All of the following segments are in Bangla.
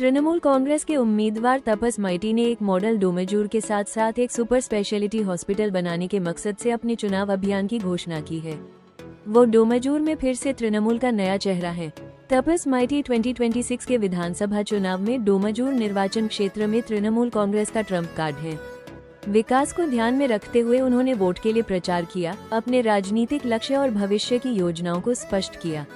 तृणमूल कांग्रेस के उम्मीदवार तपस मैती ने एक मॉडल डोमेजूर के साथ साथ एक सुपर स्पेशलिटी हॉस्पिटल बनाने के मकसद से अपने चुनाव अभियान की घोषणा की है। वो डोमेजूर में फिर से तृणमूल का नया चेहरा है। तपस मैती 2026 के विधानसभा चुनाव में डोमेजूर निर्वाचन क्षेत्र में तृणमूल कांग्रेस का ट्रम्प कार्ड है। विकास को ध्यान में रखते हुए उन्होंने वोट के लिए प्रचार किया, अपने राजनीतिक लक्ष्य और भविष्य की योजनाओं को स्पष्ट किया।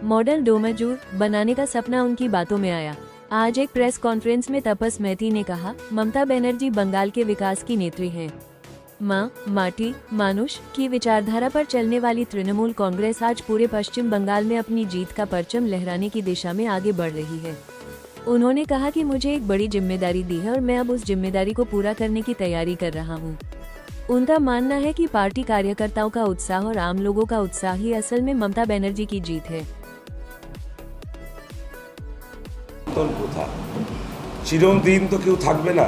मॉडल डोमेजूर बनाने का सपना उनकी बातों में आया। आज एक प्रेस कॉन्फ्रेंस में तपस मैती ने कहा, ममता बनर्जी बंगाल के विकास की नेत्री हैं। माँ, माटी, मानुष की विचारधारा पर चलने वाली तृणमूल कांग्रेस आज पूरे पश्चिम बंगाल में अपनी जीत का परचम लहराने की दिशा में आगे बढ़ रही है। उन्होंने कहा कि मुझे एक बड़ी जिम्मेदारी दी है और मैं अब उस जिम्मेदारी को पूरा करने की तैयारी कर रहा हूँ। उनका मानना है कि पार्टी कार्यकर्ताओं का उत्साह और आम लोगों का उत्साह ही असल में ममता बनर्जी की जीत है। চিরদিন তো কেউ থাকবে না,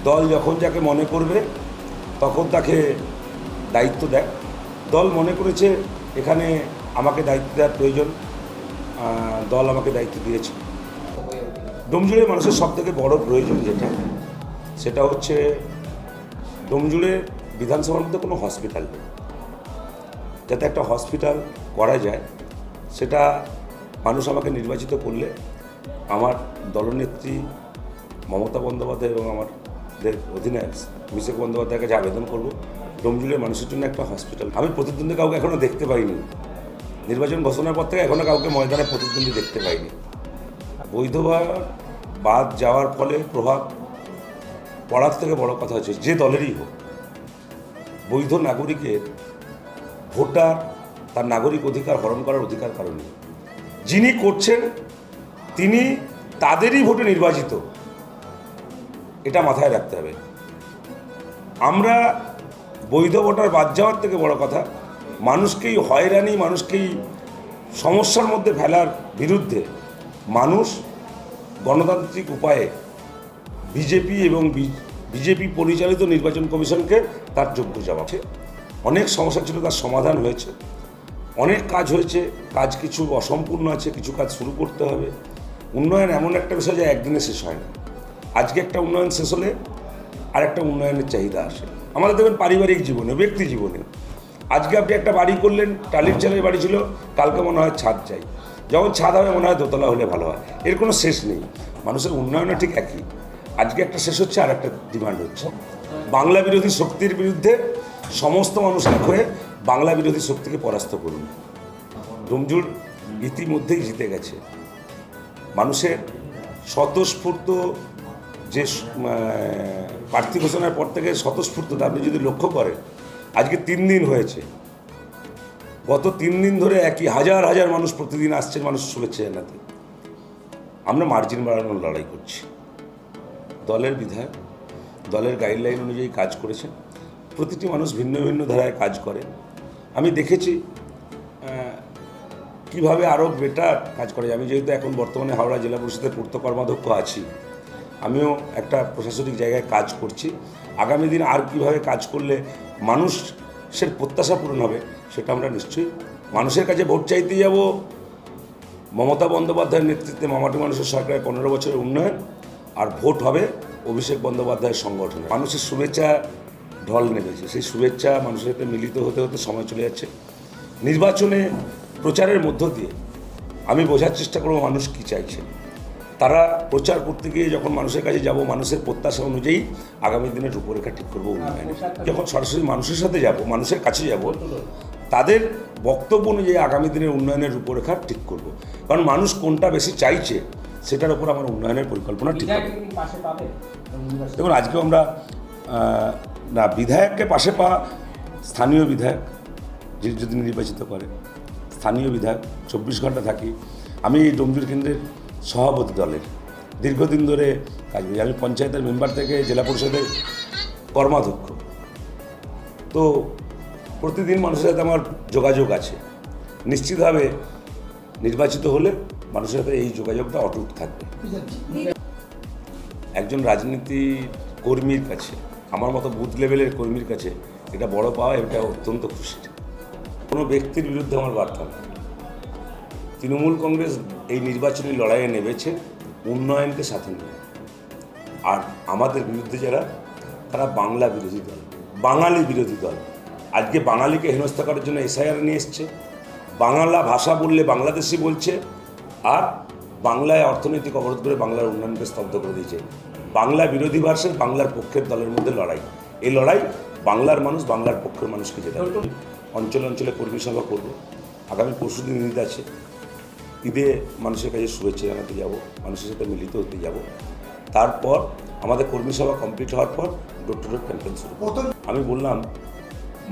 দল যখন যাকে মনে করবে তখন তাকে দায়িত্ব দেয়। দল মনে করেছে এখানে আমাকে দায়িত্ব দেওয়ার প্রয়োজন, দল আমাকে দায়িত্ব দিয়েছে। ডোমজুড়ে মানুষের সবথেকে বড় প্রয়োজন সেটা হচ্ছে ডোমজুড়ে বিধানসভার মধ্যে কোনো হসপিটাল নেই। যাতে একটা হসপিটাল করা যায়, সেটা মানুষ আমাকে নির্বাচিত করলে আমার দলনেত্রী মমতা বন্দ্যোপাধ্যায় এবং আমাদের অধিনায়ক অভিষেক বন্দ্যোপাধ্যায়ের কাছে আবেদন করব, ডোমজুড়ের মানুষের জন্য একটা হসপিটাল। আমি প্রতিদ্বন্দ্বী কাউকে এখনও দেখতে পাইনি, নির্বাচন ঘোষণার পর থেকে এখনও কাউকে ময়দানে প্রতিদ্বন্দ্বী দেখতে পাইনি। বৈধভাবে বাদ যাওয়ার ফলে প্রভাব পড়ার থেকে বড় কথা হচ্ছে, যে দলেরই হোক বৈধ নাগরিকের ভোটার তার নাগরিক অধিকার হরণ করার অধিকার কারণে যিনি করছেন তিনি তাদেরই ভোটে নির্বাচিত, এটা মাথায় রাখতে হবে। আমরা বৈধ ভোটার বাদ যাওয়ার থেকে বড় কথা মানুষকেই হয়রানি, মানুষকেই সমস্যার মধ্যে ফেলার বিরুদ্ধে মানুষ গণতান্ত্রিক উপায়ে বিজেপি এবং বিজেপি পরিচালিত নির্বাচন কমিশনকে তার যোগ্য জবাব। অনেক সমস্যা ছিল, তার সমাধান হয়েছে, অনেক কাজ হয়েছে, কাজ কিছু অসম্পূর্ণ আছে, কিছু কাজ শুরু করতে হবে। উন্নয়ন এমন একটা বিষয় যে একদিনে শেষ হয় না। আজকে একটা উন্নয়ন শেষ হলে আরেকটা উন্নয়নের চাহিদা আসে। আমাদের দেখবেন পারিবারিক জীবনে, ব্যক্তি জীবনে, আজকে আপনি একটা বাড়ি করলেন, টালির চালের বাড়ি ছিল, কালকে মনে হয় ছাদ চাই, যখন ছাদ হবে মনে হয় দোতলা হলে ভালো হয়। এর কোনো শেষ নেই। মানুষের উন্নয়নও ঠিক একই, আজকে একটা শেষ হচ্ছে আর একটা ডিমান্ড হচ্ছে। বাংলা বিরোধী শক্তির বিরুদ্ধে সমস্ত মানুষ এক হয়ে বাংলা বিরোধী শক্তিকে পরাস্ত করুন। ডোমজুর ইতিমধ্যেই জিতে গেছে। মানুষের স্বতঃস্ফূর্ত যে প্রার্থী ঘোষণার পর থেকে স্বতঃস্ফূর্ততা আপনি যদি লক্ষ্য করেন, আজকে 3 দিন হয়েছে, গত 3 দিন ধরে একই হাজার হাজার মানুষ প্রতিদিন আসছে মানুষ শুভেচ্ছা জানাতে। আমরা মার্জিন বাড়ানোর লড়াই করছি। দলের বিধায়ক দলের গাইডলাইন অনুযায়ী কাজ করেছেন। প্রতিটি মানুষ ভিন্ন ভিন্ন ধারায় কাজ করে। আমি দেখেছি কিভাবে আরও বেটার কাজ করে। আমি যেহেতু এখন বর্তমানে হাওড়া জেলা পরিষদের পূর্ত কর্মাধ্যক্ষ আছি, আমিও একটা প্রশাসনিক জায়গায় কাজ করছি। আগামী দিন আর কিভাবে কাজ করলে মানুষের প্রত্যাশা পূরণ হবে সেটা আমরা নিশ্চয়ই মানুষের কাছে ভোট চাইতে যাব। মমতা বন্দ্যোপাধ্যায়ের নেতৃত্বে মামাটি মানুষের সরকারের 15 বছরের উন্নয়ন, আর ভোট হবে অভিষেক বন্দ্যোপাধ্যায়ের সংগঠনে। মানুষের শুভেচ্ছা ঢল নেমেছে, সেই শুভেচ্ছা মানুষের সাথে মিলিত হতে হতে সময় চলে যাচ্ছে। নির্বাচনে প্রচারের মধ্য দিয়ে আমি বোঝার চেষ্টা করব মানুষ কী চাইছে। তারা প্রচার করতে গিয়ে যখন মানুষের কাছে যাব, মানুষের প্রত্যাশা অনুযায়ী আগামী দিনের রূপরেখা ঠিক করবো উন্নয়নে। যখন সরাসরি মানুষের সাথে যাব, মানুষের কাছে যাব, তাদের বক্তব্য অনুযায়ী আগামী দিনের উন্নয়নের রূপরেখা ঠিক করব। কারণ মানুষ কোনটা বেশি চাইছে সেটার উপর আমার উন্নয়নের পরিকল্পনা ঠিক হবে। দেখুন, আজকেও আমরা না বিধায়ককে পাশে পাওয়া, স্থানীয় বিধায়ক যদি নির্বাচিত করে, স্থানীয় বিধায়ক 24 ঘন্টা থাকি। আমি এই ডোমজুর কেন্দ্রের সভাপতি দলের, দীর্ঘদিন ধরে কাজ করি। আমি পঞ্চায়েতের মেম্বার থেকে জেলা পরিষদের কর্মাধ্যক্ষ, তো প্রতিদিন মানুষের সাথে আমার যোগাযোগ আছে। নিশ্চিতভাবে নির্বাচিত হলে মানুষের সাথে এই যোগাযোগটা অটুট থাকবে। একজন রাজনীতি কর্মীর কাছে, আমার মতো বুথ লেভেলের কর্মীর কাছে এটা বড় পাওয়া, এটা অত্যন্ত খুশি। কোনো ব্যক্তির বিরুদ্ধে আমার বার্তা নেই। তৃণমূল কংগ্রেস এই নির্বাচনী লড়াইয়ে নেমেছে উন্নয়নকে সাথে নিয়ে। আর আমাদের বিরুদ্ধে যারা, তারা বাংলা বিরোধী দল, বাঙালি বিরোধী দল। আজকে বাঙালিকে হেনস্থা করার জন্য এসআইআর নিয়ে এসছে, বাংলা ভাষা বললে বাংলাদেশি বলছে, আর বাংলায় অর্থনৈতিক অবরোধ করে বাংলার উন্নয়নকে স্তব্ধ করে দিয়েছে। বাংলা বিরোধী ভার্সেস বাংলার পক্ষের দলের মধ্যে লড়াই। এই লড়াই বাংলার মানুষ বাংলার পক্ষের মানুষকে যেতে হবে। অঞ্চলে অঞ্চলে কর্মী সভা করবো। আগামী পরশুদিন ঈদ আছে, ঈদে মানুষের কাছে শুভেচ্ছা জানাতে যাব, মানুষের সাথে মিলিত হতে যাব। তারপর আমাদের কর্মী সভা কমপ্লিট হওয়ার পর ডোর টু ডোর ক্যাম্পেইন শুরু করব। আমি বললাম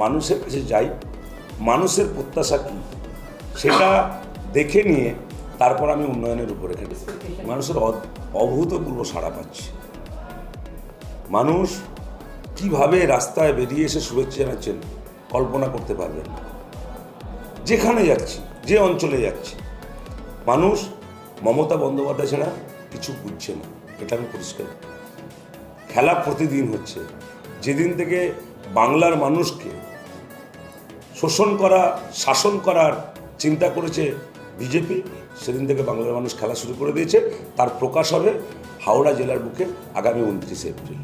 মানুষের কাছে যাই, মানুষের প্রত্যাশা কী সেটা দেখে নিয়ে তারপর আমি উন্নয়নের উপরে খেলি। মানুষের অভূতপূর্ব সাড়া পাচ্ছে। মানুষ কিভাবে রাস্তায় বেরিয়ে এসে শুভেচ্ছা জানাচ্ছেন কল্পনা করতে পারবেন না। যেখানে যাচ্ছি, যে অঞ্চলে যাচ্ছি, মানুষ মমতা বন্দ্যোপাধ্যায় ছাড়া কিছু বুঝছে না, এটা আমি পরিষ্কার। খেলা প্রতিদিন হচ্ছে। যেদিন থেকে বাংলার মানুষকে শোষণ করা, শাসন করার চিন্তা করেছে বিজেপি, সেদিন থেকে বাংলার মানুষ খেলা শুরু করে দিয়েছে। তার প্রকাশ হবে হাওড়া জেলার বুকে আগামী 29 এপ্রিল।